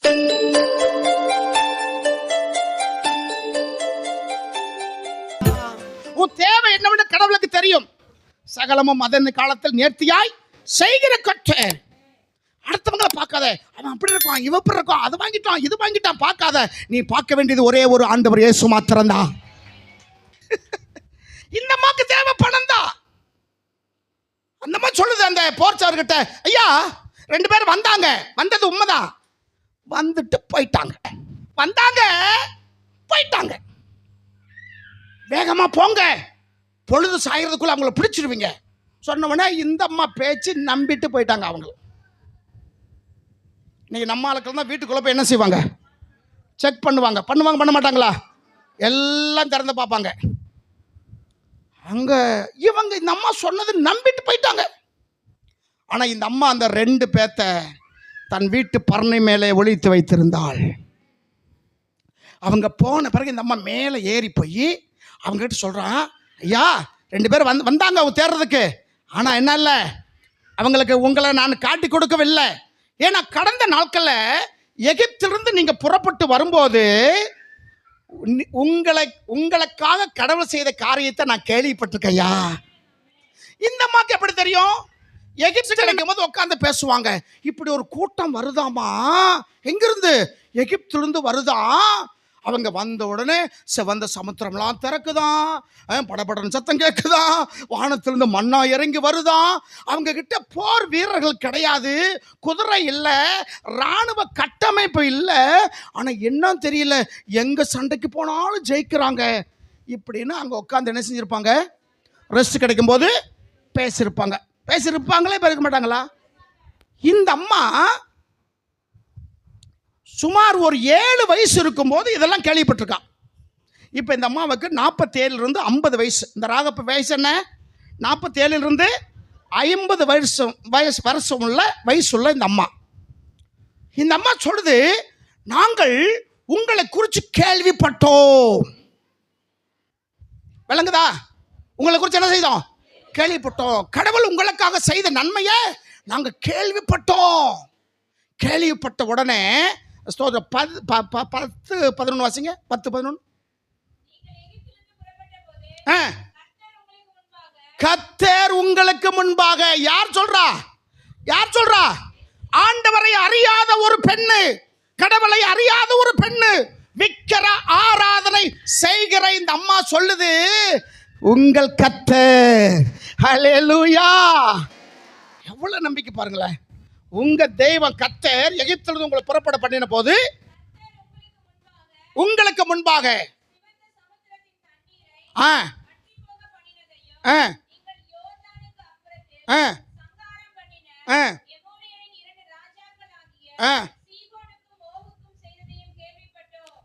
உன் தேவை என்னவென்று கடவுளுக்கு தெரியும். சகலமும் அதன் காலத்தில் நேர்த்தியாய் செய்கிற கர்த்தர். அடுத்தவங்களை பார்க்காத, அவன் அப்படி இருக்கான், இவன் இப்படி இருக்கான், அது வாங்கிட்டான், இது வாங்கிட்டான் பார்க்காத. நீ பார்க்க வேண்டியது ஒரே ஒரு ஆண்டவர் இயேசு மாத்திரம்தான். இந்த அம்மாக்கு தேவை பணம் தான். அந்த மாதிரி சொல்லுது அந்த போர்ச்சவர்கிட்ட, ஐயா 2 பேர் வந்தாங்க, வந்தது உண்மைதான், வந்துட்டு போயிட்டாங்க, வந்தாங்க போயிட்டாங்க, வேகமா போங்க, பொழுது சாயறதுக்குள்ள அவங்கள பிடிச்சிருவீங்க சொன்னவொடனே இந்த அம்மா பேச்சு நம்பிட்டு போயிட்டாங்க. அவங்க இன்னைக்கு நம்ம ஆளுக்கள் தான் வீட்டுக்குள்ள போய் என்ன செய்வாங்க, செக் பண்ணுவாங்க பண்ண மாட்டாங்களா, எல்லாம் திறந்து பார்ப்பாங்க. அங்க இவங்க இந்த அம்மா சொன்னது நம்பிட்டு போயிட்டாங்க. ஆனா இந்த அம்மா அந்த 2 பேத்த தன் வீட்டு பரணை மேலே ஒளித்து வைத்திருந்தாள். அவங்க போன பிறகு இந்த அம்மா மேலே ஏறி போய் அவங்க கிட்ட சொல்றான், ஐயா 2 பேர் வந்தாங்க அவங்க தேடுறதுக்கு, ஆனா என்ன இல்லை, அவங்களுக்கு உங்களை நான் காட்டி கொடுக்கவில்லை. ஏன்னா கடந்த நாட்களில் எகிப்திலிருந்து நீங்க புறப்பட்டு வரும்போது உங்களுக்காக கடவுள் செய்த காரியத்தை நான் கேள்விப்பட்டிருக்கையா. இந்த அம்மாக்கு எப்படி தெரியும்? எகிப்து கிடைக்கும் போது உட்காந்து பேசுவாங்க, இப்படி ஒரு கூட்டம் வருதாமா, எங்கிருந்து, எகிப்திலிருந்து வருதான். அவங்க வந்த உடனே செவந்த சமுத்திரம்லாம் திறக்குதான், படபடன்னு சத்தம் கேட்குதான், வானத்திலிருந்து மண்ணா இறங்கி வருதான். அவங்க கிட்ட போர் வீரர்கள் கிடையாது, குதிரை இல்லை, இராணுவ கட்டமைப்பு இல்லை, ஆனால் என்ன தெரியல, எங்க சண்டைக்கு போனாலும் ஜெயிக்கிறாங்க இப்படின்னு அங்கே உட்காந்து என்ன செஞ்சிருப்பாங்க, ரெஸ்ட் கிடைக்கும் போது பேசியிருப்பாங்களே இருக்க மாட்டாங்களா. இந்த அம்மா சுமார் ஒரு 7 வயசு இருக்கும்போது இதெல்லாம் கேள்விப்பட்டிருக்கான். இப்போ இந்த அம்மாவுக்கு 47 50 வயசு. இந்த ராகப்ப வயசு என்ன, 47 50 வயசுள்ள இந்த அம்மா. இந்த அம்மா சொல்லுது, நாங்கள் உங்களை குறித்து கேள்விப்பட்டோம். விளங்குதா? உங்களை குறித்து என்ன செய்தோம், கேள்விப்பட்டோம். கடவுள் உங்களுக்காக செய்த நன்மையை நாங்கள் கேள்விப்பட்டோம். கேள்விப்பட்ட உடனே 10-11 வாசிங்க. 10-11. கர்த்தர் உங்களுக்கு முன்பாக. யார் சொல்றா? ஆண்டவரை அறியாத ஒரு பெண்ணு, கடவுளை அறியாத ஒரு பெண்ணு, விக்கிர ஆராதனை செய்கிற இந்த அம்மா சொல்லுது, உங்கள் கர்த்தர். ஹல்லேலூயா. எவ்வளவு நம்பிக்கை பாருங்களேன். உங்க தெய்வம் கர்த்தர் எகிப்திலிருந்து உங்களை புறப்பட பண்ணின போது உங்களுக்கு முன்பாக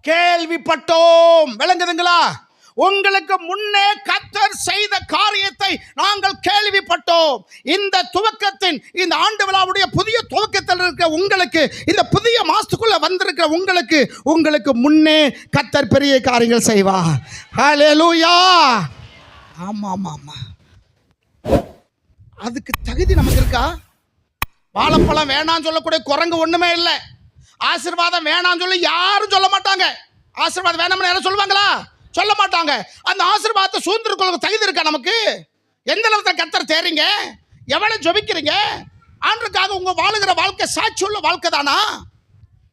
கேள்விப்பட்டோம். விளங்குதுங்களா? உங்களுக்கு முன்னே கர்த்தர் செய்த காரியத்தை நாங்கள் கேள்விப்பட்டோம். இந்த துவக்கத்தின், இந்த ஆண்டு விழாவுடைய புதிய துவக்கத்தில் இருக்கிற உங்களுக்கு, இந்த புதிய மாசத்துக்குள்ள வந்திருக்கிற உங்களுக்கு முன்னே கர்த்தர் பெரிய காரியங்கள் செய்வார். ஹல்லேலூயா. ஆமா. அதுக்கு தகுதி நமக்கு இருக்கா? வாழைப்பழம் வேணான்னு சொல்லக்கூடிய குரங்கு ஒண்ணுமே இல்லை. ஆசீர்வாதம் வேணான்னு சொல்லி யாரும் சொல்ல மாட்டாங்க. ஆசீர்வாதம் வேணாம்னு யாரும் சொல்லுவாங்களா? சொல்ல மாட்டாங்க. அந்த ஆசீர்வாதத்தை சூழ்ந்திருக்க தகுதி இருக்கா நமக்கு? எந்த அளவுக்கு கர்த்தர் தேறீங்க, எவ்வளவு ஜெபிக்கிறீங்க, ஆண்டுக்காக உங்க வாழுகிற வாழ்க்கை சாட்சி உள்ள வாழ்க்கை தானா?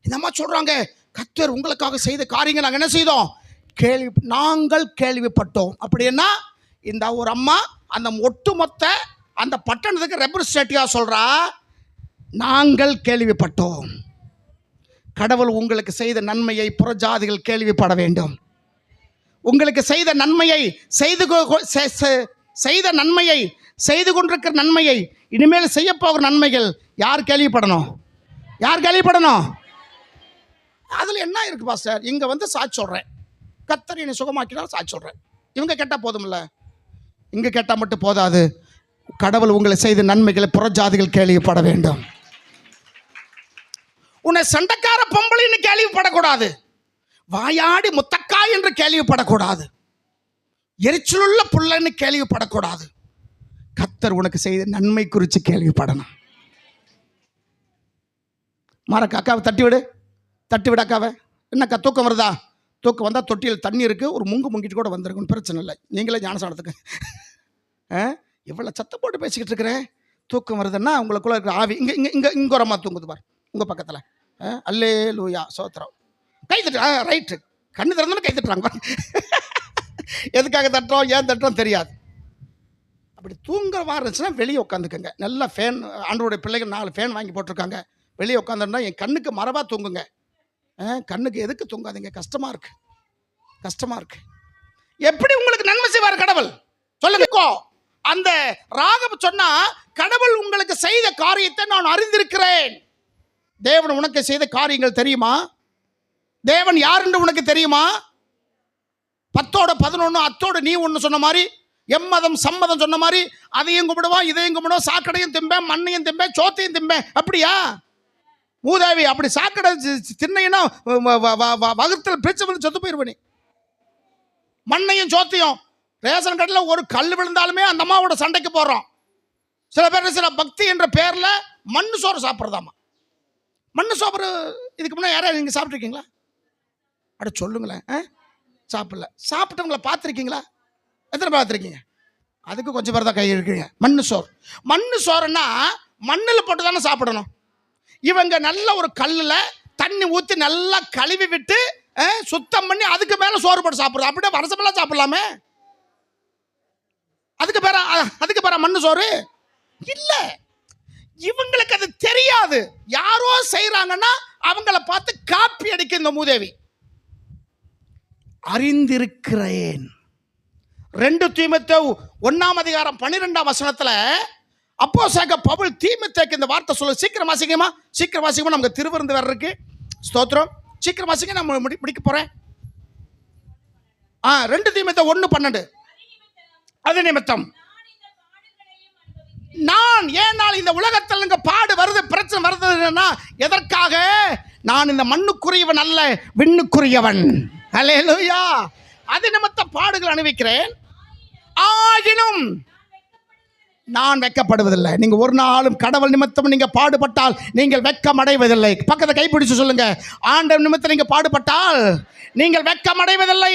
இந்த அம்மா சொல்றாங்க, கர்த்தர் உங்களுக்காக செய்த காரியங்கள் நாங்கள் என்ன செய்தோம், நாங்கள் கேள்விப்பட்டோம். அப்படின்னா இந்த ஒரு அம்மா அந்த ஒட்டுமொத்த அந்த பட்டணத்துக்கு ரெப்ரசன்டேட்டிவா சொல்றா, நாங்கள் கேள்விப்பட்டோம். கடவுள் உங்களுக்கு செய்த நன்மையை புறஜாதிகள் கேள்விப்பட வேண்டும். உங்களுக்கு செய்த நன்மையை செய்து கொண்டிருக்கிற நன்மையை, இனிமேல் செய்ய போகிற நன்மைகள் யார் கேள்விப்படணும்? அதில் என்ன இருக்கு பாஸ்டர்? இங்கே வந்து சாட்சி சொல்கிறேன், கர்த்தர் என்னை சுகமாக்கினால் சாட்சி சொல்கிறேன். இவங்க கேட்டால் போதும்ல? இங்கே கேட்டால் மட்டும் போதாது. கடவுள் உங்களை செய்த நன்மைகளை புறஜாதிகள் கேள்விப்பட வேண்டும். உன்னை சண்டைக்கார பொம்பளைன்னு கேள்விப்படக்கூடாது, வாயாடி முத்தக்கா என்று கேள்விப்படக்கூடாது, எரிச்சலுள்ள புள்ளன்னு கேள்விப்படக்கூடாது. கர்த்தர் உனக்கு செய்த நன்மை குறித்து கேள்விப்படணும். மாறக்க அக்காவை தட்டி விடு, தட்டி விடாக்காவ. என்னக்கா தூக்கம் வருதா? தூக்கம் வந்தால் தொட்டியில் தண்ணி இருக்குது, ஒரு முங்கிட்டு கூட வந்துருக்குன்னு பிரச்சனை இல்லை. நீங்களே ஞானசானத்துக்கு இவ்வளோ சத்தம் போட்டு பேசிக்கிட்டு இருக்கிறேன். தூக்கம் வருதுன்னா உங்களுக்குள்ள இருக்கிற ஆவி இங்கே இங்கே இங்கே இங்கே ஒரு அம்மா தூங்குது பார் உங்கள் பக்கத்தில். அல்லே லூயா சோத்திரம். கை தட்டு. ரைட்டு. கண்ணு திறந்தோன்னு கை தட்டுறாங்க. எதுக்காக தட்டுறோம் ஏன் தட்டுறோம் தெரியாது. அப்படி தூங்குற மாதிரி இருந்துச்சுன்னா வெளியே உட்காந்துக்குங்க. நல்லா ஃபேன், ஆண்டோடைய பிள்ளைகள் 4 ஃபேன் வாங்கி போட்டிருக்காங்க. வெளியே உட்காந்துருந்தா என் கண்ணுக்கு மரபாக தூங்குங்க. கண்ணுக்கு எதுக்கு தூங்காதீங்க? கஷ்டமாக இருக்கு, கஷ்டமாக இருக்கு. எப்படி உங்களுக்கு நன்மை செய்வார் கடவுள் சொல்லுங்க. அந்த ராகப் சொன்னா, கடவுள் உங்களுக்கு செய்த காரியத்தை நான் அறிந்திருக்கிறேன். தேவன் உனக்கு செய்த காரியங்கள் தெரியுமா? தேவன் யார் என்று உனக்கு தெரியுமா? 10ஓட 11 அத்தோடு நீ ஒன்று சொன்ன மாதிரி, எம்மதம் சம்மதம் சொன்ன மாதிரி, அதையும் கும்பிடுவான் இதையும் கும்பிடுவான், சாக்கடையும் திம்பேன் மண்ணையும் திம்பேன் சோத்தையும் திம்பேன். அப்படியா மூதாவி? அப்படி சாக்கடை தின்னைன்னா வகுத்தில் பிரிச்சு வந்து செத்து போயிருவனே. மண்ணையும் சோத்தையும் ரேஷன் கடையில் ஒரு கல் விழுந்தாலுமே அந்த அம்மாவோட சண்டைக்கு போடுறோம். சில பேர் சில பக்தி என்ற பேரில் மண்ணு சோறு சாப்பிட்றதாம்மா. மண்ணு சோறு இதுக்கு முன்னாடி யாராவது நீங்கள் சாப்பிட்ருக்கீங்களா? அட சொல்லுங்களேன். சாப்பிடல. சாப்பிட்டவங்கள பார்த்துருக்கீங்களா? எத்தனை பேர் பார்த்துருக்கீங்க? அதுக்கு கொஞ்சம் பேர் தான் கை இருக்குங்க. மண்ணு சோறு. மண்ணு சோறுன்னா மண்ணில் போட்டு தானே சாப்பிடணும். இவங்க நல்ல ஒரு கல்லில் தண்ணி ஊற்றி நல்லா கழுவி விட்டு சுத்தம் பண்ணி அதுக்கு மேலே சோறு போட்டு சாப்பிட்றது. அப்படியே வருஷமெல்லாம் சாப்பிடலாமே. அதுக்கு பேர மண்ணு சோறு இல்லை. இவங்களுக்கு அது தெரியாது. யாரோ செய்கிறாங்கன்னா அவங்கள பார்த்து காப்பி அடிக்க இந்த மூதேவி. அறிந்திருக்கிறேன். 2 தீமோத்தேயு 1ஆம் அதிகாரம் 12ஆம் வசனத்தில் அப்போஸ்தலனாகிய பவுல் தீமோத்தேயுக்கு இந்த வார்த்தை சொல்ல. சீக்கிரம் வாசிக்கமா, சீக்கிரம் வாசிக்கமா. நமக்கு திருவிருந்து வேற இருக்கு. ஸ்தோத்திரம். சீக்கிரம் வாசிக்க, நம்ம முடிக்க போறேன். 2 தீமோத்தேயு 1:12. அது நிமித்தம் நான், ஏனால் இந்த உலகத்தில் இங்க பாடு வருது, பிரச்சனை வருதுன்னா எதற்காக? நான் இந்த மண்ணுக்குரியவன் அல்ல, விண்ணுக்குரியவன். அல்லேலூயா. அது நிமித்தம் பாடுகள் அனுபவிக்கிறேன். ஆகினும் நான் வெட்கப்படுவதில்லை. நீங்க ஒரு நாளும் கடவுள் நிமித்தம் நீங்க பாடுபட்டால் நீங்கள் வெட்கம் அடைவதில்லை. பக்கத்தை கைப்பிடிச்சு சொல்லுங்க, ஆண்டவர் நிமித்தம் நீங்க பாடுபட்டால் நீங்கள் வெட்கம் அடைவதில்லை.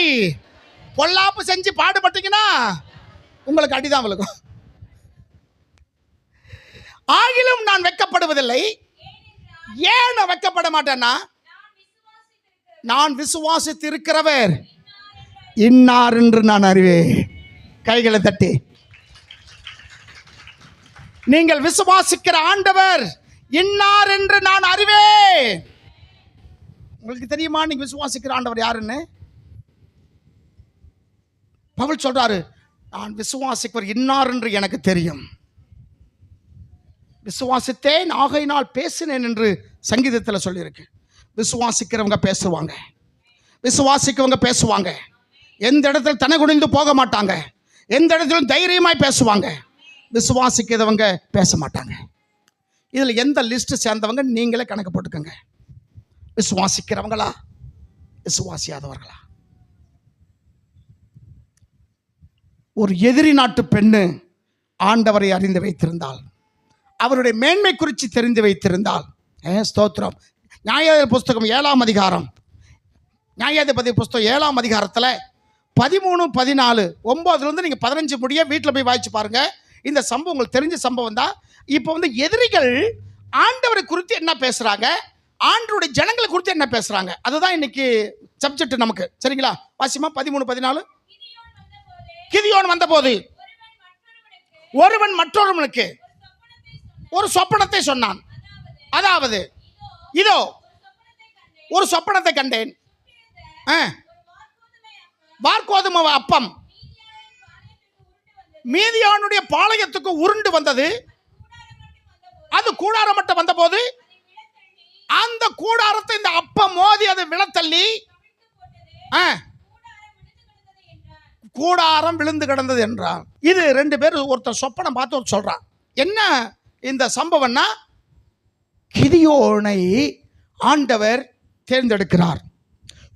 பொல்லாப்பு செஞ்சு பாடுபட்டீங்கன்னா உங்களுக்கு அடிதான் விழுகும். ஆகிலும் நான் வெட்கப்படுவதில்லை. ஏன் நான் வெட்கப்பட மாட்டேன்னா, நான் விசுவாசித்து இருக்கிறவர் இன்னார் என்று நான் அறிவேன். கைகளை தட்டி. நீங்கள் விசுவாசிக்கிற ஆண்டவர் இன்னார் என்று நான் அறிவேன். உங்களுக்கு தெரியுமா நீங்க விசுவாசிக்கிற ஆண்டவர் யாருன்னு? பவுல் சொல்றாரு, நான் விசுவாசிக்கிறவர் இன்னார் என்று எனக்கு தெரியும். விசுவாசித்தேன் ஆகையினால் பேசினேன் என்று சங்கீதத்தில் சொல்லியிருக்கு. விசுவாசிக்கிறவங்க பேசுவாங்க, விசுவாசிக்கிறவங்க பேசுவாங்க. எந்த இடத்துல தன குனிந்து போக மாட்டாங்க, எந்த இடத்திலும் தைரியமாய் பேசுவாங்க. விசுவாசிக்கிறவங்க பேச மாட்டாங்க. இதில் எந்த லிஸ்ட் சேர்ந்தவங்க நீங்களே கணக்கு போட்டுக்கோங்க. விசுவாசிக்கிறவங்களா, விசுவாசியாதவர்களா? ஒரு எதிரி நாட்டு பெண்ணு ஆண்டவரை அறிந்து வைத்திருந்தால், அவருடைய மேன்மை குறித்து தெரிந்து வைத்திருந்தால், ஸ்தோத்திரம். நியாயாதிபதி புஸ்தகம் 7ஆம் அதிகாரம், நியாயாதிபதி புஸ்தகம் 7ஆம் அதிகாரத்தில் 13, 14, 9 நீங்கள் 15 முடிய வீட்டில் போய் வாய்ச்சி பாருங்க. இந்த சம்பவம் உங்களுக்கு தெரிஞ்ச சம்பவம் தான். இப்போ எதிரிகள் ஆண்டவரை குறித்து என்ன பேசுறாங்க, ஆண்டவருடைய ஜனங்களை குறித்து என்ன பேசுறாங்க, அதுதான் இன்னைக்கு சப்ஜெக்ட் நமக்கு. சரிங்களா? வாசிமா 13, 14. கிதியோன் வந்தபோது ஒருவன் மற்றொருவனுக்கு ஒரு சொப்பனத்தை சொன்னான். அதாவது, இதோ ஒரு சொப்பனத்தை கண்டேன். வார்கோதுமை அப்பம் மீதியானுடைய பாளையத்துக்கு உருண்டு வந்தது. அது கூடாரம் மட்டும் வந்தபோது அந்த கூடாரத்தை இந்த அப்பம் மோதி அது விழத்தள்ளி கூடாரம் விழுந்து கிடந்தது என்றான். இது 2 பேர் ஒருத்தர் சொப்பனம் பார்த்து ஒரு சொல்றான். என்ன இந்த சம்பவம்னா, கிதியோனை ஆண்டவர் தேர்ந்தெடுக்கிறார்,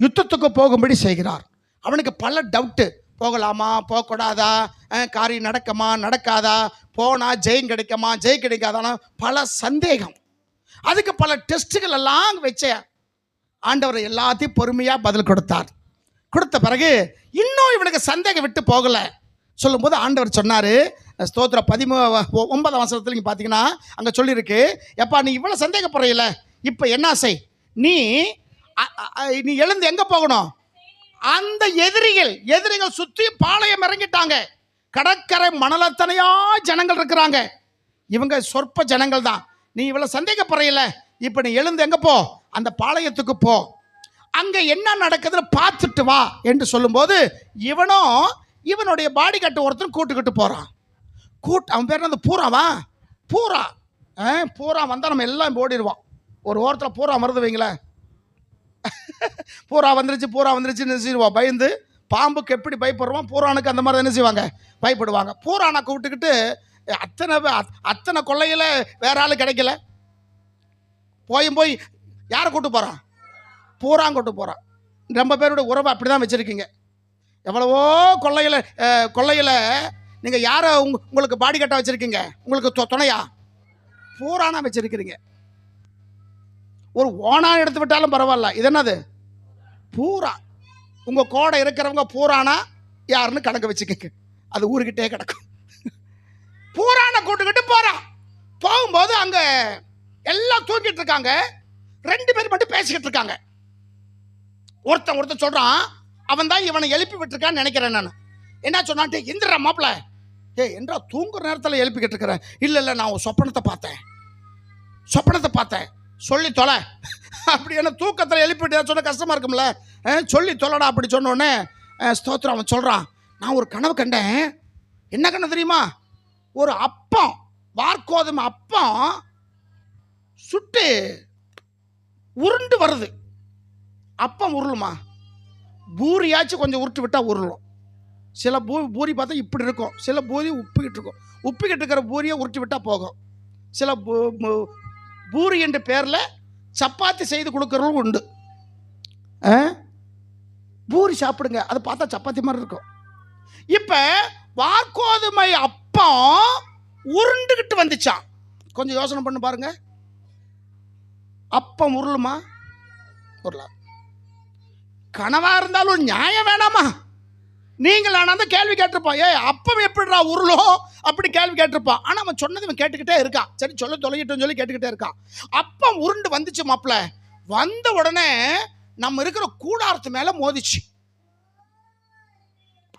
யுத்தத்துக்கு போகும்படி செய்கிறார். அவனுக்கு பல டவுட்டு, போகலாமா போகக்கூடாதா, காரியம் நடக்குமா நடக்காதா, போனால் ஜெயம் கிடைக்குமா ஜெயம் கிடைக்காதானா, பல சந்தேகம். அதுக்கு பல டெஸ்ட்டுகள் எல்லாம் வச்சேன். ஆண்டவர் எல்லாத்தையும் பொறுமையாக பதில் கொடுத்தார். கொடுத்த பிறகு இன்னும் இவனுக்கு சந்தேகம் விட்டு போகலை. சொல்லும்போது ஆண்டவர் சொன்னார், ஸ்தோத்திர 9 வசனத்தில் நீங்கள் பார்த்தீங்கன்னா அங்கே சொல்லியிருக்கு, எப்பா நீ இவ்வளோ சந்தேகப்படுறையில, இப்போ என்ன செய், நீ எழுந்து எங்கே போகணும், அந்த எதிரிகள் சுற்றி பாளையம் இறங்கிட்டாங்க. கடற்கரை மணலத்தனையா ஜனங்கள் இருக்கிறாங்க, இவங்க சொற்ப ஜனங்கள் தான். நீ இவ்வளோ சந்தேகப்படுறையில, இப்போ நீ எழுந்து எங்கே போ, அந்த பாளையத்துக்கு போ, அங்கே என்ன நடக்குதுன்னு பார்த்துட்டு வா என்று சொல்லும்போது இவனுடைய பாடி கட்டு ஒருத்தன் கூட்டுக்கிட்டு போகிறான். அவன் பேர் அந்த பூரா வந்தால் நம்ம எல்லாம் ஓடிடுவான். ஒரு ஓரத்தில் பூரா மருந்து வைங்களேன், பூரா வந்துருச்சு நினைச்சிடுவான். பயந்து பாம்புக்கு எப்படி பயப்படுவான், பூரானுக்கு அந்த மாதிரி என்ன செய்வாங்க, பயப்படுவாங்க. பூரானை கூப்பிட்டுக்கிட்டு அத்தனை கொள்ளையில் வேற ஆள் கிடைக்கல, போய் யாரை கூட்டு போகிறான், பூரான் கூட்டு போகிறான். ரொம்ப பேருடைய உறவை அப்படி தான் வச்சுருக்கீங்க. எவ்வளவோ கொள்ளையில் நீங்கள் யாரை உங்களுக்கு பாடி கட்ட வச்சுருக்கீங்க, உங்களுக்கு துணையா பூரானா வச்சுருக்கிறீங்க. ஒரு ஓனான் எடுத்து விட்டாலும் பரவாயில்ல, இது என்னது பூரா. உங்கள் கோடை இருக்கிறவங்க பூரானா யாருன்னு கணக்கு வச்சுக்கோங்க, அது ஊருக்கிட்டே கிடக்கும். பூரானை கூட்டுக்கிட்டு போகிறான். போகும்போது அங்கே எல்லாம் தூங்கிட்டு இருக்காங்க, 2 பேர் மட்டும் பேசிக்கிட்டு இருக்காங்க. ஒருத்தன் சொல்கிறான், அவன் தான் இவனை எழுப்பி விட்டுருக்கான்னு நினைக்கிறேன் நான். என்ன சொன்னான்ட்டு, எந்திரா மாப்பிள்ள, என்றா தூங்குற நேரத்தில் எழுப்பிக்கிட்டு இருக்கிறேன். இல்லை நான் ஒரு சொப்பனத்தை பார்த்தேன் சொல்லி தொலை அப்படி என்ன தூக்கத்தில் எழுப்பிட்டு சொன்ன கஷ்டமாக இருக்கும்ல, சொல்லி தொலைடா அப்படி சொன்னோடனே ஸ்தோத்திரம் அவன் சொல்கிறான், நான் ஒரு கனவு கண்டேன். என்ன கனவு தெரியுமா, ஒரு அப்பம், வார்கோதுமை அப்பம் சுட்டு உருண்டு வருது. அப்பம் உருளுமா, பூரியாச்சும் கொஞ்சம் உருட்டு விட்டால் உருளும். சில பூரி பார்த்தா இப்படி இருக்கும், சில பூரி உப்பிக்கிட்டு இருக்கும். உப்பிக்கிட்டு இருக்கிற பூரியை உருட்டி விட்டால் போகும். சில பூரி என்ற பேரில் சப்பாத்தி செய்து கொடுக்குறவங்களும் உண்டு. பூரி சாப்பிடுங்க, அது பார்த்தா சப்பாத்தி மாதிரி இருக்கும். இப்போ வார்கோதுமை அப்பம் உருண்டுகிட்டு வந்துச்சான். கொஞ்சம் யோசனை பண்ணி பாருங்க, அப்பம் உருளுமா, உருளா. கனவா இருந்தாலும் நியாயம் வேணாமா, நீங்கள் ஆனால் தான் கேள்வி கேட்டிருப்பான், அப்பம் எப்படிடா உருளும் அப்படி கேள்வி கேட்டிருப்பான். ஆனால் அவன் சொன்னது இவன் கேட்டுக்கிட்டே இருக்கான். சரி சொல்ல தொலைகிட்டோன்னு சொல்லி கேட்டுக்கிட்டே இருக்கான். அப்பம் உருண்டு வந்துச்சு மாப்பிள்ள. வந்த உடனே நம்ம இருக்கிற கூடாரத்து மேலே மோதிச்சு.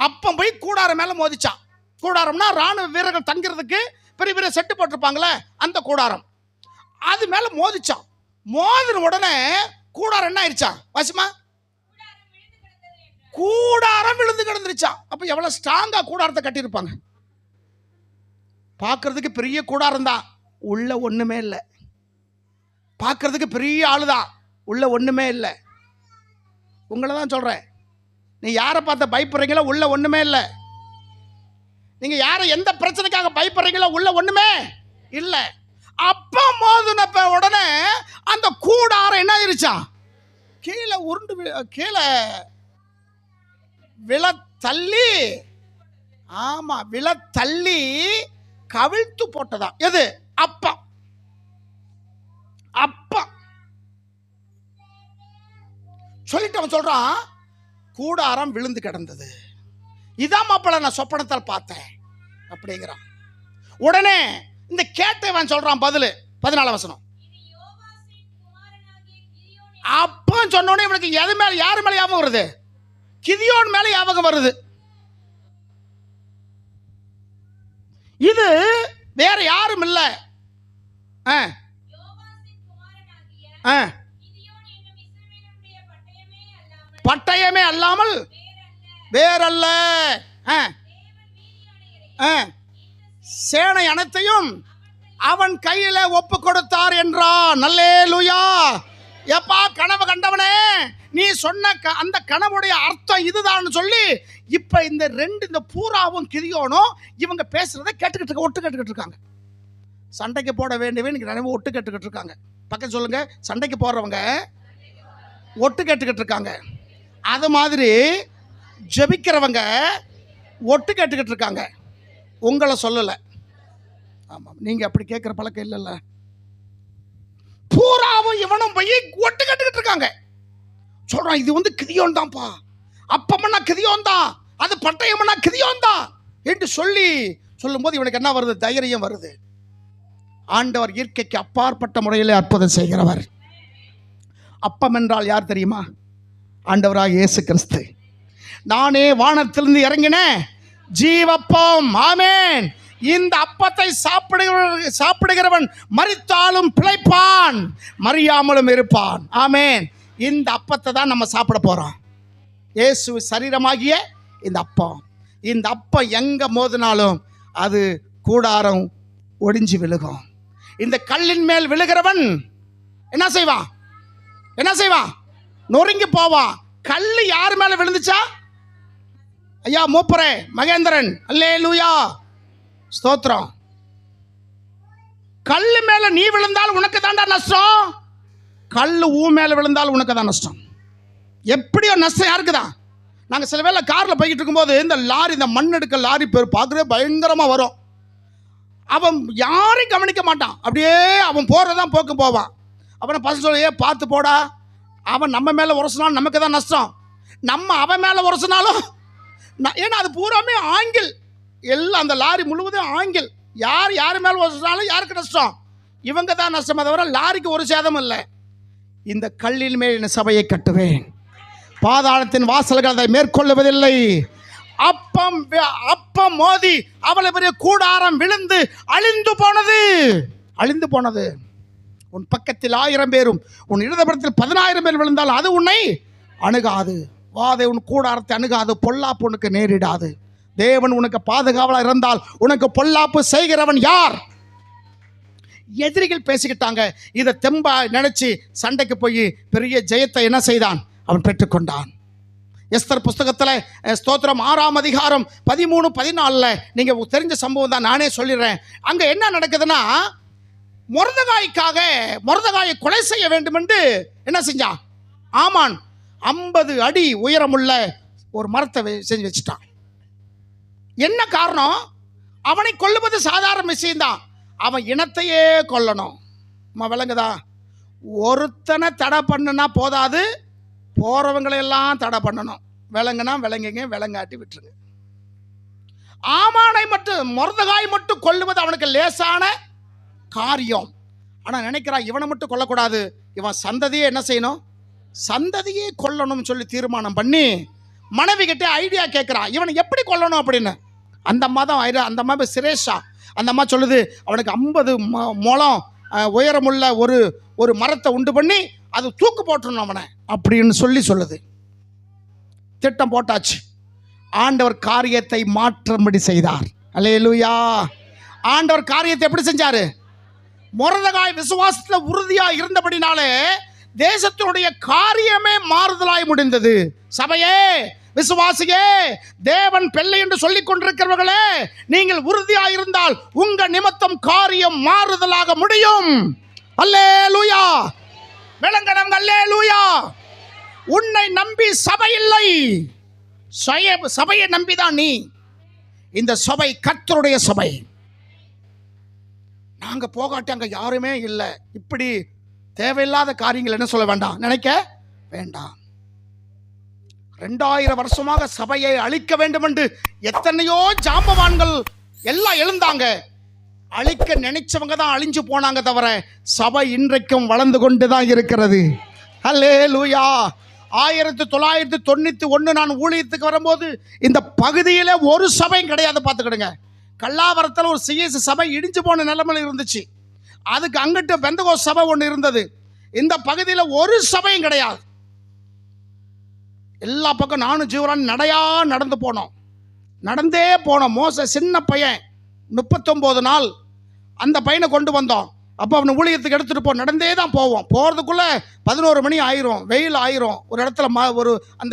அப்பம் போய் கூடாரம் மேலே மோதிச்சான். கூடாரம்னா ராணுவ வீரர்கள் தங்கிறதுக்கு பெரிய பெரிய செட்டு போட்டிருப்பாங்களே அந்த கூடாரம், அது மேலே மோதிச்சான். மோதின உடனே கூடாரம் என்ன ஆயிடுச்சான் வசமா, கூடாரம் விழுந்து கிடந்துருச்சான். அப்போ எவ்வளோ ஸ்ட்ராங்காக கூடாரத்தை கட்டியிருப்பாங்க. பார்க்கறதுக்கு பெரிய கூடாரம் தான், உள்ள ஒன்றுமே இல்லை. பார்க்கறதுக்கு பெரிய ஆளு தான், உள்ள ஒன்றுமே இல்லை. உங்களை தான் சொல்கிறேன், நீ யாரை பார்த்த பயப்படுறீங்களோ உள்ள ஒன்றுமே இல்லை. நீங்கள் யாரை எந்த பிரச்சனைக்காக பயப்படுறீங்களோ உள்ள ஒன்றுமே இல்லை. அப்போ மோதுனப்ப உடனே அந்த கூடாரம் என்ன ஆயிருச்சான், கீழே உருண்டு கீழே விழத்தள்ளி, ஆமா விழத்தள்ளி கவிழ்த்து போட்டதா. எது? அப்பம். அப்பம் சொல்லிட்டு அவன் சொல்றான், கூடாரம் விழுந்து கிடந்தது. இதான் மாப்பிள்ள நான் சொப்பனத்தால் பார்த்தேன் அப்படிங்கிறான். உடனே இந்த கேட்டவன் சொல்றான் பதில், 14 வசனம். அப்ப சொன்னோடனே இவனுக்கு எது மேல, யாரு மேல ஞாபகம் வருது? கிதியோன் மேல ஞாபகம் வருது. இது வேற யாரும் இல்ல, பட்டயமே அல்லாமல் வேறல்ல, சேனை அனைத்தையும் அவன் கையில ஒப்பு கொடுத்தார் என்றான். அல்லேலூயா. எப்பா கனவு கண்டவனே, நீ சொன்ன அந்த கனவுடைய அர்த்தம் இதுதான் சொல்லி இப்ப இந்த பூராவும் கிதியோனும் இவங்க பேசுறதை கேட்டுக்கிட்டு ஒட்டு கேட்டுக்கிட்டு இருக்காங்க. சண்டைக்கு போட வேண்டியவன் நினைவு ஒட்டு கேட்டுக்கிட்டு இருக்காங்க. பக்கம் சொல்லுங்க, சண்டைக்கு போடுறவங்க ஒட்டு கேட்டுக்கிட்டு இருக்காங்க. அது மாதிரி ஜெபிக்கிறவங்க ஒட்டு கேட்டுக்கிட்டு இருக்காங்க. உங்களை சொல்லலை. ஆமாம், நீங்கள் அப்படி கேட்குற பழக்கம் இல்லைல்ல. பூராவும் இவனும் போய் ஒட்டு கேட்டுக்கிட்டு இருக்காங்க. சொல்றான், இது வந்து கிதியோன் தான்ப்பா, அப்பம்னா கிதியோன் தான், அது பட்டயம்னா கிதியோன் தான் என்று சொல்லும்போது இவனுக்கு என்ன வருது? தைரியம் வருது. ஆண்டவர் இயற்கைக்கு அப்பாற்பட்ட முறையிலே அற்புதம் செய்கிறவர். அப்பம் என்றால் யார் தெரியுமா? ஆண்டவராக இயேசு கிறிஸ்து. நானே வானத்திலிருந்து இறங்கின ஜீவப்பம். ஆமென். இந்த அப்பத்தை சாப்பிடுகிறவன் மரித்தாலும் பிழைப்பான், மறியாமலும் இருப்பான். ஆமென். இந்த அப்பத்தை தான் நம்ம சாப்பிட போறோம். இயேசு சரீரமாகிய இந்த அப்பம். இந்த அப்பம் எங்க மோதினாலும் அது கூடாரம் ஒடிஞ்சு விழுகும். இந்த கல்லின் மேல் விழுகிறவன் என்ன செய்வான்? என்ன செய்வான்? நொறுங்கி போவான். கல்லு யார் மேல விழுந்துச்சா? ஐயா மூப்பரே மகேந்திரன், அல்லேலூயா, ஸ்தோத்திரம். கல்லு மேல நீ விழுந்தால் உனக்கு தாண்டா நஷ்டம். கல்லு ஊ மேல விழுந்தால் உனக்கு தான் நஷ்டம். எப்படியோ நஷ்டம் யாருக்குதான்? நாங்கள் சில வேளை காரில் போய்கிட்டு இருக்கும்போது இந்த லாரி, இந்த மண் எடுக்க லாரி பேர் பார்க்குறே பயங்கரமாக வரும். அவன் யாரையும் கவனிக்க மாட்டான், அப்படியே அவன் போகிறதான் போக்கு போவான். அப்புறம் பசங்க சொல்ல, பார்த்து போடா, அவன் நம்ம மேலே உரசினாலும் நமக்கு தான் நஷ்டம், நம்ம அவன் மேலே உரசினாலும். ஏன்னா அது பூராமே ஆங்கிள், எல்லாம் அந்த லாரி முழுவதும் ஆங்கிள். யார் மேலே உரசினாலும் யாருக்கு நஷ்டம்? இவங்க தான் நஷ்டமே தவிர லாரிக்கு ஒரு சேதம் இல்லை. இந்த கல்லின் மேல் என் சபையை கட்டுவேன், பாதாளத்தின் வாசல்கள் அதை மேற்கொள்ளுவதில்லை. அப்பம் மோதி அவ்வளவு பெரிய கூடாரம் விழுந்து அழிந்து போனது. உன் பக்கத்தில் 1000 பேரும் உன் இடதுபுறத்தில் 10000 பேர் விழுந்தால் அது உன்னை அணுகாது. வாதை உன் கூடாரத்தை அணுகாது, பொல்லாப்பு உனக்கு நேரிடாது. தேவன் உனக்கு பாதுகாவலாக இருந்தால் உனக்கு பொல்லாப்பு செய்கிறவன் யார்? எதிரிகள் பேசிக்கிட்டாங்க. இதை தெம்பா நினைச்சு சண்டைக்கு போய் பெரிய ஜெயத்தை என்ன செய்தான்? அவன் பெற்றுக்கொண்டான். எஸ்தர் புஸ்தகத்தில் ஸ்தோத்திரம் 6ஆம் அதிகாரம் 13-14 நீங்கள் தெரிஞ்ச சம்பவம் தான், நானே சொல்லிடுறேன். அங்கே என்ன நடக்குதுன்னா, மொர்தெகாயை கொலை செய்ய வேண்டும் என்று என்ன செஞ்சான்? ஆமான் 50 அடி உயரமுள்ள ஒரு மரத்தை செஞ்சு வச்சுட்டான். என்ன காரணம்? அவனை கொல்லுவது சாதாரண விஷயம்தான், அவன் இனத்தையே கொல்லணும். விளங்குதா? ஒருத்தனை தடை பண்ணுனா போதாது, போறவங்களையெல்லாம் தடை பண்ணணும். விளங்குனா விளங்குங்க, விளங்காட்டி விட்டுருங்க. ஆமானை மட்டும், மொர்தெகாய் மட்டும் கொல்லுவது அவனுக்கு லேசான காரியம். ஆனால் நினைக்கிறான், இவனை மட்டும் கொல்லக்கூடாது, இவன் சந்ததியே என்ன செய்யணும்? சந்ததியே கொல்லணும்னு சொல்லி தீர்மானம் பண்ணி மனைவி கிட்டே ஐடியா கேட்குறான், இவனை எப்படி கொல்லணும் அப்படின்னு. அந்த அம்மா சிரேஷா, அந்த அம்மா சொல்லுது, அவனுக்கு 50 முழம் உயரமுள்ள ஒரு மரத்தை உண்டு பண்ணி அது தூக்கு போட்டுருணும் அவனை அப்படின்னு சொல்லுது. திட்டம் போட்டாச்சு. ஆண்டவர் காரியத்தை மாற்றும்படி செய்தார். அல்லேலூயா. ஆண்டவர் காரியத்தை எப்படி செஞ்சாரு? மொர்தெகாய் விசுவாசத்தில் உறுதியா இருந்தபடினாலே தேசத்தினுடைய காரியமே மாறுதலாய் முடிந்தது. சபையே, விசுவாசியே, தேவன் பிள்ளை என்று சொல்லிக் கொண்டிருக்கிறவர்களே, நீங்கள் உறுதியாக இருந்தால் உங்க நிமித்தம் காரியம் மாறுதலாக முடியும். அல்லேலூயா. விளங்கணும். அல்லேலூயா. உன்னை நம்பி சபை இல்லை, சபையை நம்பிதான் நீ. இந்த சபை கர்த்தருடைய சபை. நாங்க போகாட்டி அங்க யாருமே இல்லை. இப்படி தேவையில்லாத காரியங்கள் என்ன சொல்ல வேண்டாம், நினைக்க வேண்டாம். 2000 வருஷமாக சபையை அழிக்க வேண்டும் என்று எத்தனையோ ஜாம்பவான்கள் எல்லாம் எழுந்தாங்க. அழிக்க நினைச்சவங்க தான் அழிஞ்சு போனாங்க தவிர சபை இன்றைக்கும் வளர்ந்து கொண்டு தான் இருக்கிறது. அல்லேலூயா. 1991 நான் ஊழியத்துக்கு வரும்போது இந்த பகுதியில் ஒரு சபையும் கிடையாது. பார்த்துக்கிடுங்க. கல்லாவரத்தில் ஒரு சிஎஸ் சபை இடிஞ்சு போன நிலைமையில் இருந்துச்சு. அதுக்கு அங்கிட்டு பெந்தகோஸ்து சபை ஒன்று இருந்தது. இந்த பகுதியில் ஒரு சபையும் கிடையாது. எல்லா பக்கம் நானும் ஜீவரான் நடந்து போனோம். நடந்தே போனோம். சின்ன பையன் 39 நாள் அந்த பையனை கொண்டு வந்தோம். அப்போ அவனை ஊழியத்துக்கு எடுத்துகிட்டு நடந்தே தான் போவோம். போகிறதுக்குள்ளே 11 மணி ஆயிரும், வெயில் ஆயிரும். ஒரு இடத்துல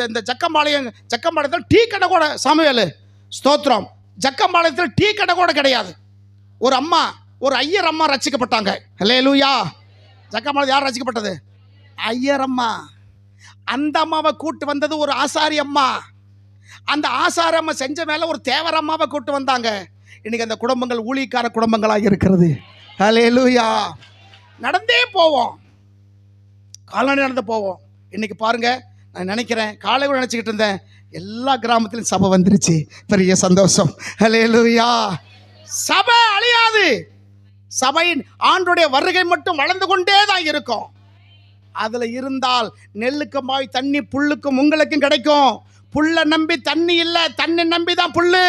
இந்த ஜக்கம்பாளையத்தில் டீ கடை கூட, சாமுவேல் ஸ்தோத்திரம், ஜக்கம்பாளையத்தில் டீ கடை கூட கிடையாது. ஒரு ஐயர் அம்மா ரசிக்கப்பட்டாங்க. அல்லேலூயா. ஜக்கம்பாளையம் யார் ரசிக்கப்பட்டது? ஐயர் அம்மா. அந்த அம்மாவை கூட்டு வந்தது ஒரு ஆசாரி அம்மா. அந்த ஆசாரி அம்மா செஞ்ச மேலே ஒரு தேவர் அம்மாவை கூட்டு வந்தாங்க. இன்னைக்கு அந்த குடும்பங்கள் ஊழியக்கார குடும்பங்களாக இருக்கிறது. அல்லேலூயா. நடந்தே போவோம், கால்நடை நடந்து போவோம். இன்னைக்கு பாருங்க, நான் நினைக்கிறேன், காலை கூட நினச்சிக்கிட்டு இருந்தேன், எல்லா கிராமத்திலும் சபை வந்துருச்சு, பெரிய சந்தோஷம். ஹல்லேலூயா. சபை அழியாது. சபையின் ஆண்டுடைய வருகை மட்டும் வளர்ந்து கொண்டே தான் இருக்கும். அதுல இருந்தால் நெல்லுக்குமாய் தண்ணி புல்லுக்கும் உங்களுக்கும் கிடைக்கும். புல்லை நம்பி தண்ணி இல்ல, தண்ணி நம்பி தான் புல்லு.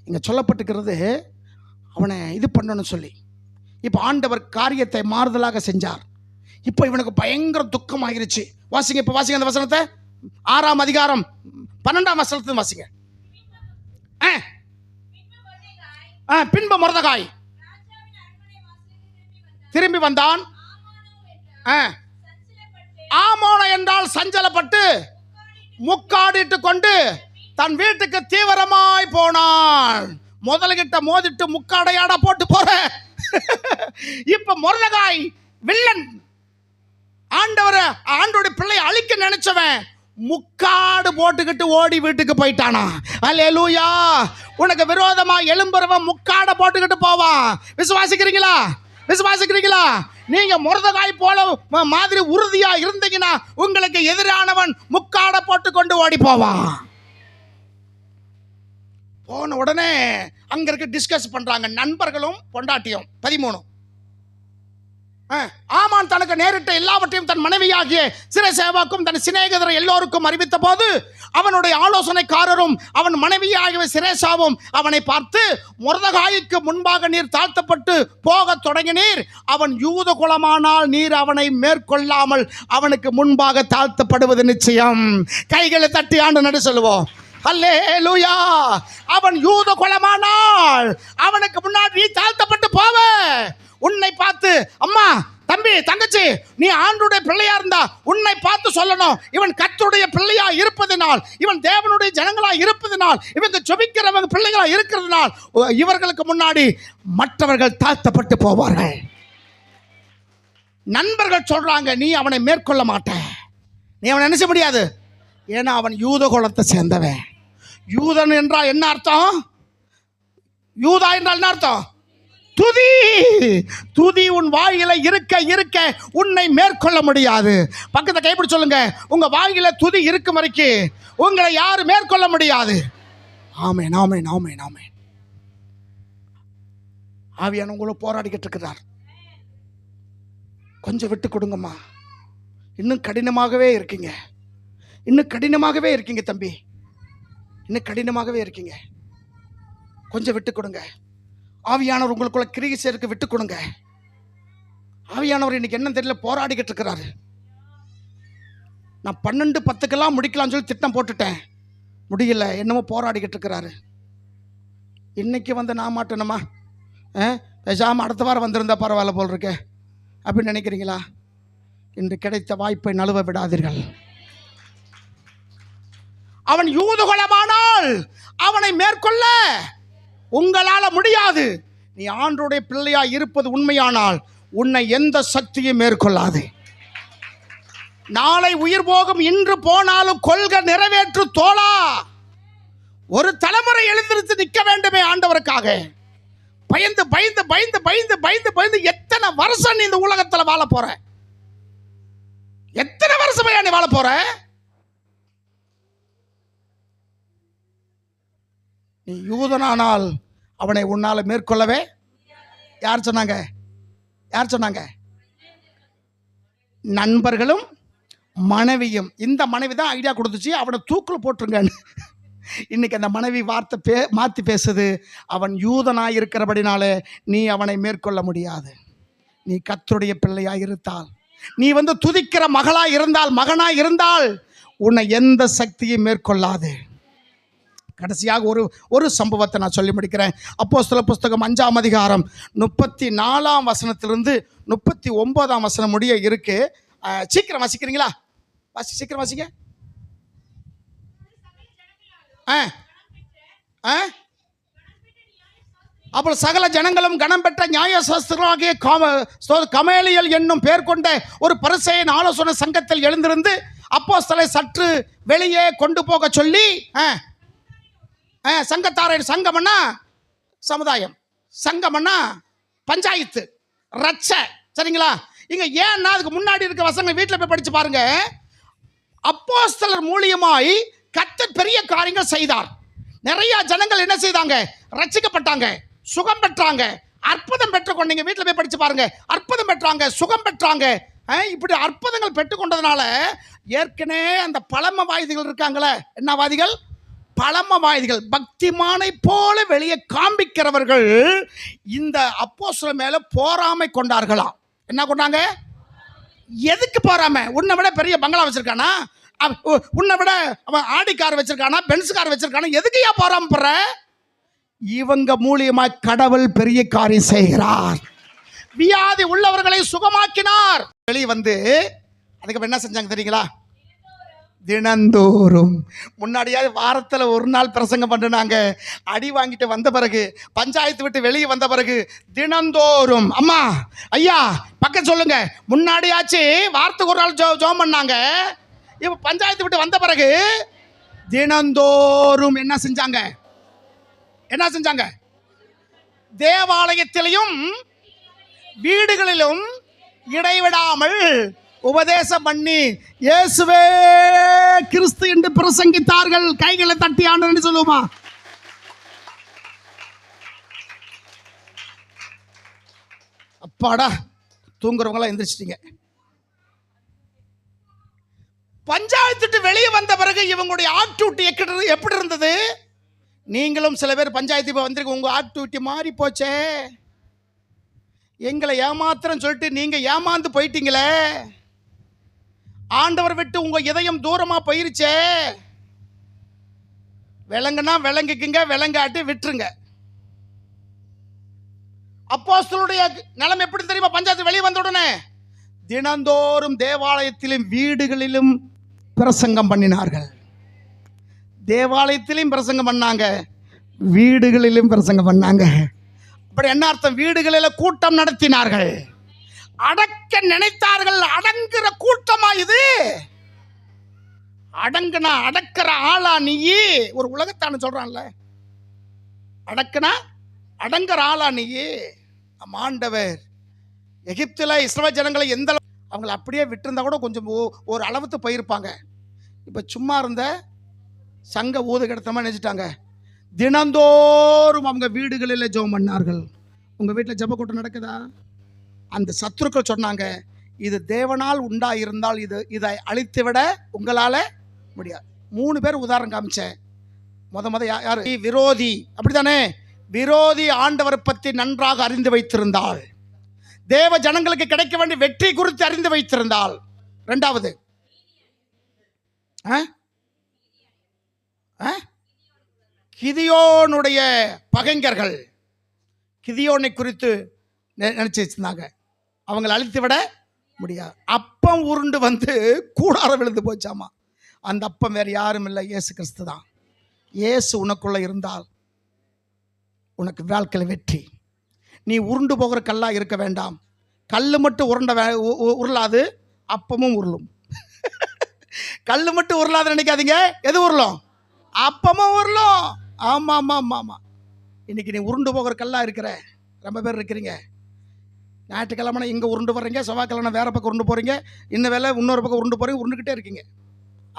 இங்க சொல்லப்பட்டிருக்கிறது அவனை இது பண்ணணும்னு சொல்லி. இப்ப ஆண்டவர் காரியத்தை மாறுதலாக செஞ்சார். இப்ப இவனுக்கு பயங்கர துக்கம் ஆகிருச்சு. வாசிங்க, இப்ப வாசிங்க அந்த வசனத்தை, 6ஆம் அதிகாரம் 12ஆம் வசனத்தை வாசிங்க. பின்பு மொர்தெகாய் திரும்பி வந்தான். ஆமோன என்றால் சஞ்சலப்பட்டு முக்காடிட்டு கொண்டு தன் வீட்டுக்கு தீவிரமாய் போனான். முதல்கிட்ட மோதிட்டு முக்காடையாட போட்டு போற. இப்ப மொர்தெகாய் வில்லன், ஆண்டோடைய பிள்ளை அழிக்க நினைச்சவன் முக்காடு போட்டுக்கிட்டு ஓடி வீட்டுக்கு போயிட்டானா. அல்லேலூயா. உனக்கு விரோதமா எழும்புறவன் முக்காட போட்டுக்கிட்டு போவான். விசுவாசிக்கிறீங்களா? விசுவாசிக்கிறீங்களா? நீங்க மொர்தெகாய் போல மாதிரி உறுதியா இருந்தீங்கன்னா உங்களுக்கு எதிரானவன் முக்காட போட்டு கொண்டு ஓடி போவான். போன உடனே அங்க இருக்க டிஸ்கஸ் பண்றாங்க நண்பர்களும் பொண்டாட்டியும். 13. ஆமான் தனக்கு நேரிட்ட எல்லாவற்றையும் தன் மனைவியாகிய சிரேசாவுக்கும் தன் சிநேகிதர் எல்லோருக்கும் அறிவித்த போது அவனுடைய ஆலோசனைக்காரரும் அவன் மனைவியாகிய சிரேசாவும் அவனை பார்த்து, மொர்தெகாய்க்கு முன்பாக நீர் தாழ்த்தப்பட்டு போக தொடங்கினீர். அவன் யூத குலமானால் நீர் அவனை மேற்கொள்ளாமல் அவனுக்கு முன்பாக தாழ்த்தப்படுவது நிச்சயம். கைகளை தட்டி ஆண்டு நடு சொல்லுவோம். அல்லேலூயா. அவன் யூத குலமானால் அவனுக்கு முன்னாடி நீ தாழ்த்தப்பட்டு போவ. உன்னை பார்த்து, அம்மா, தம்பி, தங்கச்சி, நீ ஆண்டுடைய பிள்ளையா இருந்தா உன்னை பார்த்து சொல்லணும், இவன் கர்த்தருடைய பிள்ளையா இருப்பதனால், இவன் தேவனுடைய ஜனங்களா இருப்பதனால், இவங்க ஜெபிக்கிறவங்க பிள்ளைகளா இருக்கிறதுனால் இவர்களுக்கு முன்னாடி மற்றவர்கள் தாழ்த்தப்பட்டு போவார்கள். நண்பர்கள் சொல்றாங்க, நீ அவனை மேற்கொள்ள மாட்ட, நீ அவனை நினைச்ச முடியாது, ஏன்னா அவன் யூத குலத்தை சேர்ந்தவன். யூதன் என்றால் என்ன அர்த்தம்? யூதா என்றால் என்ன அர்த்தம்? துதி. துதி உன் வாயில இருக்க இருக்க உன்னை மேற்கொள்ள முடியாது. பக்கத்தை கைப்பிடி சொல்லுங்க, உங்க வாயில துதி இருக்கும் வரைக்கும் உங்களை யாரும் மேற்கொள்ள முடியாது. ஆமென், ஆமென், ஆமென், ஆமென். ஆவியான உங்களை போராடிக்கிட்டு இருக்கிறார். கொஞ்சம் விட்டு கொடுங்கம்மா. இன்னும் கடினமாகவே இருக்கீங்க, இன்னும் கடினமாகவே இருக்கீங்க தம்பி, இன்னும் கடினமாகவே இருக்கீங்க. கொஞ்சம் விட்டு கொடுங்க. ஆவியானவர் உங்களுக்குள்ள கிரியை சேர்க்க விட்டு கொடுங்க. ஆவியானவர் இன்னைக்கு என்ன தெரியல போராடிக்கிட்டு இருக்கிறாரு. நான் 12:10 முடிக்கலாம்னு சொல்லி திட்டம் போட்டுட்டேன், முடியல, என்னமோ போராடிக்கிட்டு இருக்கிறாரு. இன்னைக்கு வந்து நான் மாட்டேனம்மா, பேசாமல் அடுத்த வாரம் வந்திருந்தா பரவாயில்ல போல் இருக்கே அப்படின்னு நினைக்கிறீங்களா? இன்று கிடைத்த வாய்ப்பை நழுவ விடாதீர்கள். அவன் யூதகுலமானால் அவனை மேற்கொள்ள உங்களால முடியாது. நீ ஆண்டவருடைய பிள்ளையா இருப்பது உண்மையானால் உன்னை எந்த சக்தியும் மேற்கொள்ளாது. நாளை உயிர் போகும், இன்று போனாலும் கொள்கை நிறைவேற்று தோழா. ஒரு தலைமுறை எழுந்திருத்து நிற்க வேண்டுமே ஆண்டவருக்காக. பயந்து பயந்து பயந்து பயந்து பயந்து பயந்து எத்தனை வருஷம் நீ இந்த உலகத்தில் வாழ போற? எத்தனை வருஷமா நீ வாழ போற? நீ யூதனானால் அவனை உன்னால மேற்கொள்ளவே யார் சொன்னாங்க? யார் சொன்னாங்க? நண்பர்களும் மனைவியும். இந்த மனைவி தான் ஐடியா கொடுத்துச்சு, அவனை தூக்கில் போட்டுருங்க. இன்னைக்கு அந்த மனைவி வார்த்தை மாற்றி பேசுது. அவன் யூதனாய் இருக்கிறபடினாலே நீ அவனை மேற்கொள்ள முடியாது. நீ கர்த்தருடைய பிள்ளையாய் இருந்தால், நீ வந்து துதிக்கிற மகளாய் இருந்தால், மகனாய் இருந்தால் உன்னை எந்த சக்தியும் மேற்கொள்ளாது. கடைசியாக ஒரு சம்பவத்தை நான் சொல்லி முடிக்கிறேன். அப்போஸ்தலர் புஸ்தகம் 5ஆம் அதிகாரம் 34ஆம் வசனத்திலிருந்து 39ஆம் வசனம் முடிய இருக்கு. சீக்கிரம் வாசிக்கிறீங்களா? சீக்கிரம் வாசிங்க. அப்போ சகல ஜனங்களும் கனம் பெற்ற நியாயசாஸ்திரமாகிய கமேலியல் என்னும் பெயர் கொண்ட ஒரு பரிசேயன் ஆலோசனை சங்கத்தில் எழுந்திருந்து அப்போஸ்தலரை சற்று வெளியே கொண்டு போக சொல்லி, சங்கத்தாரை, சங்கம்னா சமுதாயம், சங்கம்னா பஞ்சாயத்து, ரச்ச, சரிங்களா? இங்க ஏன்னா அதுக்கு முன்னாடி இருக்க வசனங்கள் வீட்டில் போய் படிச்சு பாருங்க. அப்போஸ்தலர் மூலியமாய் கர்த்தர் பெரிய காரியங்கள் செய்தார். நிறைய ஜனங்கள் என்ன செய்தாங்க? ரட்சிக்கப்பட்டாங்க, சுகம் பெற்றாங்க, அற்புதம் பெற்றுக்கொண்டு. நீங்க வீட்டில் போய் படிச்சு பாருங்க. அற்புதம் பெற்றாங்க, சுகம் பெற்றாங்க. இப்படி அற்புதங்கள் பெற்றுக்கொண்டதுனால ஏற்கனவே அந்த பழமவாதிகள் இருக்காங்களே, என்ன வாதிகள்? பழமவாதிகள், பக்திமானை போல வெளியே காண்பிக்கிறவர்கள் இந்த அப்போஸ்தலர் மேல போராமை கொண்டார்களாம். என்ன கொண்டாங்க? எதுக்கு போறாம? உன்னை விட பெரிய பங்களா வச்சிருக்கானா? உன்னை விட அவன் ஆடி கார் வச்சிருக்கானா, பென்ஸ் கார் வச்சிருக்கானா? எதுக்கு ஏன் போறாம போற? இவங்க மூலியமா கடவுள் பெரிய காரியம் செய்கிறார். வியாதி உள்ளவர்களை சுகமாக்கினார். வெளியே வந்து அதுக்கு என்ன செஞ்சாங்க தெரியுங்களா? தினந்தோறும். முன்னாடியாவது வாரத்தில் ஒரு நாள் பிரசங்கம் பண்ணினாங்க. அடி வாங்கிட்டு வந்த பிறகு, பஞ்சாயத்து விட்டு வெளியே வந்த பிறகு தினந்தோறும். அம்மா ஐயா பக்கம் சொல்லுங்க. முன்னாடியாச்சு வாரத்துக்கு ஒரு நாள் ஜோம் பண்ணாங்க. இப்போ பஞ்சாயத்து விட்டு வந்த பிறகு தினந்தோறும் என்ன செஞ்சாங்க? என்ன செஞ்சாங்க? தேவாலயத்திலையும் வீடுகளிலும் இடைவிடாமல் உபதேசம் பண்ணி இயேசுவே கிறிஸ்து என்று பிரசங்கித்தார்கள். கைகளை தட்டி ஆண்டவரே சொல்லுமா? அப்பாடா, தூங்குறவங்களாம் எந்திரிச்சிட்டீங்க. பஞ்சாயத்து வெளியே வந்த பிறகு இவங்களுடைய ஆக்டிவிட்டி எப்படி இருந்தது? நீங்களும் சில பேர் பஞ்சாயத்து இப்போ வந்திருக்கு, உங்க ஆக்டிவிட்டி மாறி போச்சே, எங்களை ஏமாத்திரம் சொல்லிட்டு நீங்க ஏமாந்து போயிட்டீங்களே, ஆண்டவர் விட்டு உங்க இதயம் தூரமா போயிருச்சே. விலங்குனா விலங்குக்குங்க, விலங்காட்டி விட்டுருங்க. அப்போஸ்தலருடைய நிலைமை எப்படி தெரியுமா? பஞ்சாயத்து வெளியே வந்த உடனே தினந்தோறும் தேவாலயத்திலும் வீடுகளிலும் பிரசங்கம் பண்ணினார்கள். தேவாலயத்திலும் பிரசங்கம் பண்ணாங்க, வீடுகளிலும் பிரசங்கம் பண்ணாங்க. அப்படி என்ன அர்த்தம்? வீடுகளில் கூட்டம் நடத்தினார்கள். அடக்க நினைத்தார்கள். அடங்குற கூட்டமா இது? அடங்குனா அடக்கிற ஆளா நீ? ஒரு உலகத்தான சொல்றான்ல, அடக்குனா அடங்குற ஆளா நீ? ஆண்டவர் எகிப்தில் இஸ்ரவேல் ஜனங்களை எந்த அவங்களை அப்படியே விட்டுருந்தா கூட கொஞ்சம் ஒரு அளவுக்கு போயிருப்பாங்க. இப்போ சும்மா இருந்த சங்க ஊது கிடத்தமா நினைச்சிட்டாங்க. தினந்தோறும் அவங்க வீடுகளில் ஜெபம் பண்ணார்கள். உங்கள் வீட்டில் ஜெப கூட்டம் நடக்குதா? அந்த சத்துருக்கள் சொன்னாங்க, இது தேவனால் உண்டாயிருந்தால் இதை அழித்துவிட உங்களால் முடியாது. 3 பேர் உதாரணம் காமிச்சேன். முத யார்? விரோதி. அப்படித்தானே? விரோதி ஆண்டவரை பற்றி நன்றாக அறிந்து வைத்திருந்தால், தேவ ஜனங்களுக்கு கிடைக்க வேண்டிய வெற்றி குறித்து அறிந்து வைத்திருந்தால். 2வது கிதியோனுடைய பகைஞர்கள் கிதியோனை குறித்து நினைச்சு வச்சிருந்தாங்க, அவங்களை அழித்து விட முடியாது. அப்பம் உருண்டு வந்து கூடாரம் விழுந்து போச்சாமா. அந்த அப்பம் வேறு யாரும் இல்லை, இயேசு கிறிஸ்து தான். இயேசு உனக்குள்ள இருந்தால் உனக்கு வாழ்க்கையில் வெற்றி. நீ உருண்டு போகிற கல்லா இருக்க வேண்டாம். கல் மட்டும் உருளாது, அப்பமும் உருளும். கல் மட்டும் உருளாது நினைக்காதீங்க. எது உருளும்? அப்பமும் உருளும். ஆமாம் ஆமாம் ஆமாம் ஆமாம். இன்னைக்கு நீ உருண்டு போகிற கல்லா இருக்கிற ரொம்ப பேர் இருக்கிறீங்க. ஞாயிற்றுக்கிழமை இங்கே உருண்டு போகிறீங்க, செவ்வாய்க்கிழமை வேறு பக்கம் உருண்டு போகிறீங்க, இன்னும் வேலை இன்னொரு பக்கம் உருண்டு போகிறீங்க, உருண்டுக்கிட்டே இருக்கீங்க.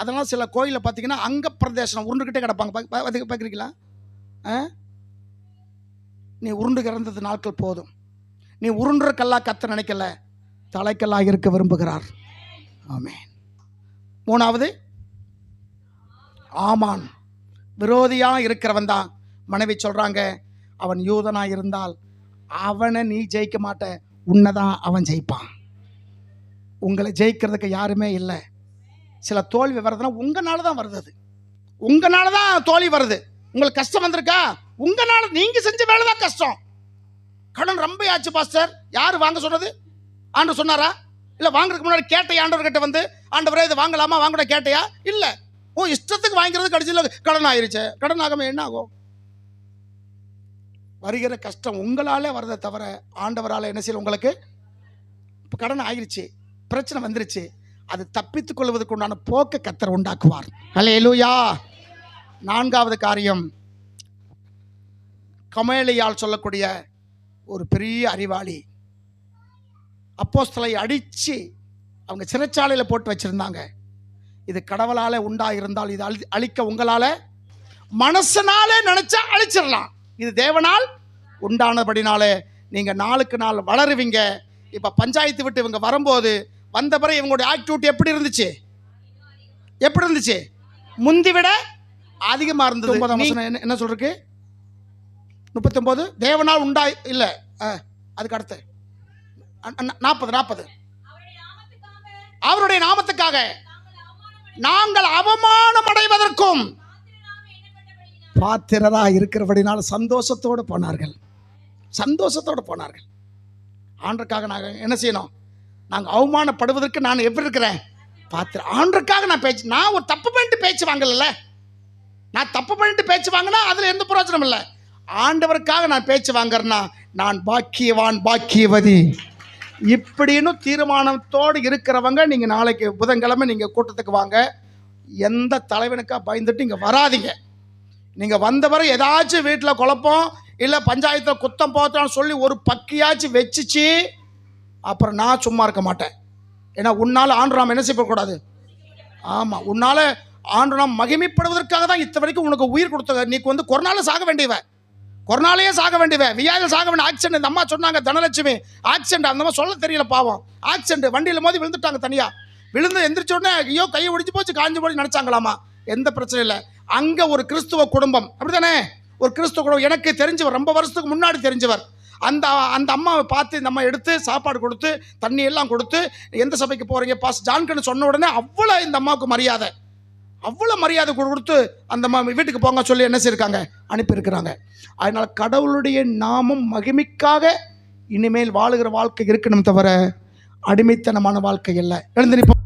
அதெல்லாம் சில கோயிலில் பார்த்தீங்கன்னா அங்க பிரதேசம் உருண்டுக்கிட்டே கிடப்பாங்க. பார்க்குறீங்களா? நீ உருண்டு கிடந்தது நாட்கள் போதும். நீ உருண்டுற கல்லா கத்த நினைக்கல, தலைக்கல்லாக இருக்க விரும்புகிறார். ஆமென். 3வது ஆமான். விரோதியாக இருக்கிறவன் தான். மனைவி சொல்கிறாங்க, அவன் யூதனாக இருந்தால் அவனை நீ ஜெயிக்க மாட்ட, உன்னைதான் அவன் ஜெயிப்பான். உங்களை ஜெயிக்கிறதுக்கு யாருமே இல்லை. சில தோல்வி வர்றதுனா உங்களால தான் வருது. அது உங்களால தான் தோல்வி வருது. உங்களுக்கு கஷ்டம் வந்திருக்கா? உங்களால நீங்க செஞ்ச வேலை தான் கஷ்டம். கடன் ரொம்ப ஆச்சு பாஸ்டர். யார் வாங்க சொன்னது? ஆண்டவர் சொன்னாரா? இல்லை வாங்குறதுக்கு முன்னாடி கேட்டையா? ஆண்டவர் கிட்ட வந்து ஆண்டவரே இது வாங்கலாமா வாங்கக்கூட கேட்டையா? இல்லை. இஷ்டத்துக்கு வாங்கிறது கடைசியில் கடன் ஆயிருச்சு. கடன் ஆகாம என்ன ஆகும்? வருகிற கஷ்டம் உங்களாலே வரதை தவிர ஆண்டவரால் என்ன செய்யல. உங்களுக்கு இப்போ கடன் ஆயிருச்சு, பிரச்சனை வந்துருச்சு, அது தப்பித்துக் கொள்வதற்கு உண்டான போக்க கர்த்தர் உண்டாக்குவார். ஹல்லேலூயா. 4வது காரியம், கமேலியால் சொல்லக்கூடிய ஒரு பெரிய அறிவாளி. அப்போஸ்தலரை அடித்து அவங்க சிறைச்சாலையில் போட்டு வச்சுருந்தாங்க. இது கடவுளால் உண்டாயிருந்தால் இது அழிக்க உங்களால் மனசனாலே நினச்சா அழிச்சிடலாம். இது தேவனால் உண்டானபடினாலே நீங்கள் நாளுக்கு நாள் வளருவீங்க. இப்போ பஞ்சாயத்து விட்டு இவங்க வரும்போது வந்த பிறகு இவங்களுடைய ஆக்டிவிட்டி எப்படி இருந்துச்சு? எப்படி இருந்துச்சு? முந்தி விட அதிகமாக இருந்தது. என்ன சொல்றதுக்கு 39 தேவனால் உண்டாய் இல்லை, அதுக்கு அடுத்து 40 அவருடைய நாமத்துக்காக நாங்கள் அவமானம் அடைவதற்கும் பாத்திரராக இருக்கிறபடினால் சந்தோஷத்தோடு போனார்கள். சந்தோஷத்தோடு போனார்கள். ஆண்டருக்காக நாங்கள் என்ன செய்யணும்? நாங்கள் அவமானப்படுவதற்கு நான் எப்படி இருக்கிறேன்? பாத்திரம். ஆண்டருக்காக நான் நான் ஒரு தப்பு பண்ணிட்டு பேச்சு வாங்கல. நான் தப்பு பண்ணிட்டு பேச்சு வாங்கினா அதில் எந்த பிரயோஜனம் இல்லை. ஆண்டவருக்காக நான் பேச்சு வாங்குறேன்னா நான் பாக்கியவான் பாக்கியவதி இப்படின்னு தீர்மானத்தோடு இருக்கிறவங்க நீங்கள் நாளைக்கு புதன்கிழமை நீங்கள் கூட்டத்துக்கு வாங்க. எந்த தலைவனுக்காக பயந்துட்டு இங்கே வராதிங்க. நீங்கள் வந்தவரை ஏதாச்சும் வீட்டில் குழப்பம் இல்லை பஞ்சாயத்தில் குத்தம் போத்தான்னு சொல்லி ஒரு பக்கியாச்சும் வச்சிச்சு அப்புறம் நான் சும்மா இருக்க மாட்டேன். ஏன்னா உன்னால் ஆண்டு நாம் என்ன செய்யக்கூடாது. ஆமாம், உன்னால் ஆண்டு நாம் மகிமைப்படுவதற்காக தான் இத்த வரைக்கும் உனக்கு உயிர் கொடுத்த. நீக்கு வந்து கொரோனாவில் சாக வேண்டியவ, கொரோனாலேயே சாக வேண்டியவ, வியாதியில் சாக வேண்டிய ஆக்சிடென்ட். இந்த அம்மா சொன்னாங்க தனலட்சுமி ஆக்சிடென்ட். அந்த மாதிரி சொல்ல தெரியல பாவம். ஆக்சிடென்ட் வண்டியில் மோதி விழுந்துட்டாங்க. தனியாக விழுந்து எந்திரிச்ச உடனே ஐயோ கையை ஒடிச்சு போச்சு காஞ்சி போய் நினச்சாங்களாமா. எந்த பிரச்சனை இல்லை. அங்கே ஒரு கிறிஸ்துவ குடும்பம் அப்படி தானே, ஒரு கிறிஸ்துவ குடும்பம் எனக்கு தெரிஞ்சவர், ரொம்ப வருஷத்துக்கு முன்னாடி தெரிஞ்சவர். அந்த அம்மாவை பார்த்து இந்த அம்மா எடுத்து சாப்பாடு கொடுத்து தண்ணி எல்லாம் கொடுத்து எந்த சபைக்கு போகிறீங்க பாஸ் ஜான்கன்னு சொன்ன உடனே அவ்வளோ இந்த அம்மாவுக்கு மரியாதை, அவ்வளோ மரியாதை கொடுத்து அந்த அம்மா வீட்டுக்கு போங்க சொல்லி என்ன செய்யிருக்காங்க, அனுப்பியிருக்கிறாங்க. அதனால் கடவுளுடைய நாமம் மகிமைக்காக இனிமேல் வாழுகிற வாழ்க்கை இருக்கணும் தவிர அடிமைத்தனமான வாழ்க்கை இல்லை. எழுந்து நிற்போம்.